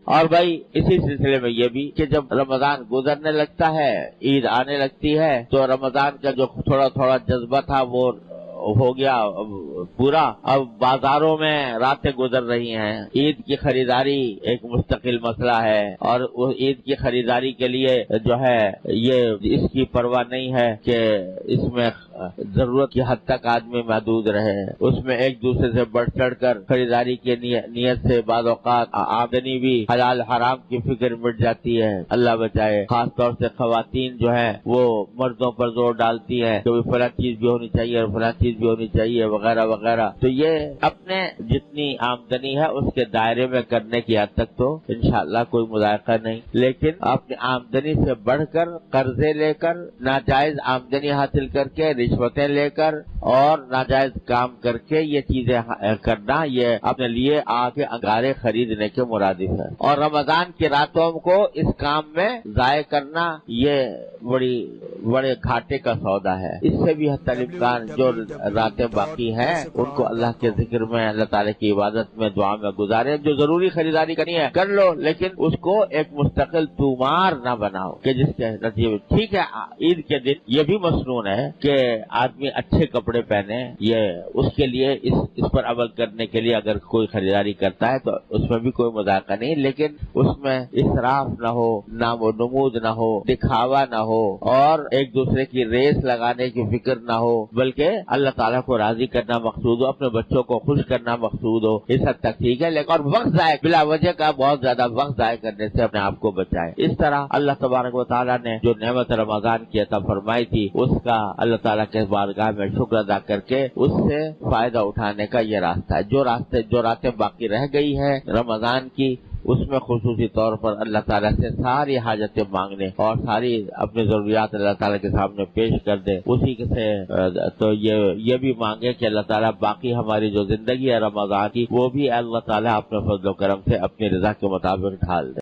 اور بھائی اسی سلسلے میں یہ بھی کہ جب رمضان گزرنے لگتا ہے، عید آنے لگتی ہے، تو رمضان کا جو تھوڑا تھوڑا جذبہ تھا وہ ہو گیا پورا. اب بازاروں میں راتیں گزر رہی ہیں. عید کی خریداری ایک مستقل مسئلہ ہے، اور عید کی خریداری کے لیے جو ہے یہ اس کی پرواہ نہیں ہے کہ اس میں ضرورت کی حد تک آدمی محدود رہے. اس میں ایک دوسرے سے بڑھ چڑھ کر خریداری کی نیت سے بعض اوقات آمدنی بھی حلال حرام کی فکر مٹ جاتی ہے. اللہ بچائے. خاص طور سے خواتین جو ہیں وہ مردوں پر زور ڈالتی ہیں کہ فلاں چیز بھی ہونی چاہیے اور فلاں چیز بھی ہونی چاہیے وغیرہ وغیرہ. تو یہ اپنے جتنی آمدنی ہے اس کے دائرے میں کرنے کی حد تک تو انشاءاللہ کوئی مذائقہ نہیں، لیکن اپنی آمدنی سے بڑھ کر قرضے لے کر ناجائز آمدنی حاصل کر کے رشوتیں لے کر اور ناجائز کام کر کے یہ چیزیں کرنا یہ اپنے لیے آگے انگارے خریدنے کے مرادف ہے. اور رمضان کی راتوں کو اس کام میں ضائع کرنا یہ بڑے گھاٹے کا سودا ہے. اس سے بھی حتی الامکان جو راتیں باقی ہیں ان کو اللہ کے ذکر میں، اللہ تعالیٰ کی عبادت میں، دعا میں گزارے. جو ضروری خریداری کرنی ہے کر لو، لیکن اس کو ایک مستقل تومار نہ بناؤ کہ جس کے نتیجے میں ٹھیک ہے عید کے دن یہ بھی مسنون ہے کہ آدمی اچھے کپڑے پہنے. یہ اس کے لیے اس پر عمل کرنے کے لیے اگر کوئی خریداری کرتا ہے تو اس میں بھی کوئی مذاقہ نہیں، لیکن اس میں اسراف نہ ہو، نام و نمود نہ ہو، دکھاوا نہ ہو، اور ایک دوسرے کی ریس لگانے کی فکر نہ ہو، بلکہ اللہ تعالیٰ کو راضی کرنا مقصود ہو، اپنے بچوں کو خوش کرنا مقصود ہو. اس حد تک ٹھیک ہے، لیکن اور وقت ضائع بلا وجہ کا بہت زیادہ وقت ضائع کرنے سے اپنے آپ کو بچائے. اس طرح اللہ تبارک و تعالیٰ نے جو نعمت رمضان کی عطا فرمائی تھی اس کا اللہ تعالیٰ کے بارگاہ میں شکر ادا کر کے اس سے فائدہ اٹھانے کا یہ راستہ ہے. جو راتیں باقی رہ گئی ہیں رمضان کی، اس میں خصوصی طور پر اللہ تعالیٰ سے ساری حاجتیں مانگنے اور ساری اپنی ضروریات اللہ تعالیٰ کے سامنے پیش کر دے. اسی سے تو یہ بھی مانگے کہ اللہ تعالیٰ باقی ہماری جو زندگی ہے رمضان کی وہ بھی اللہ تعالیٰ اپنے فضل و کرم سے اپنی رضا کے مطابق ڈھال دے.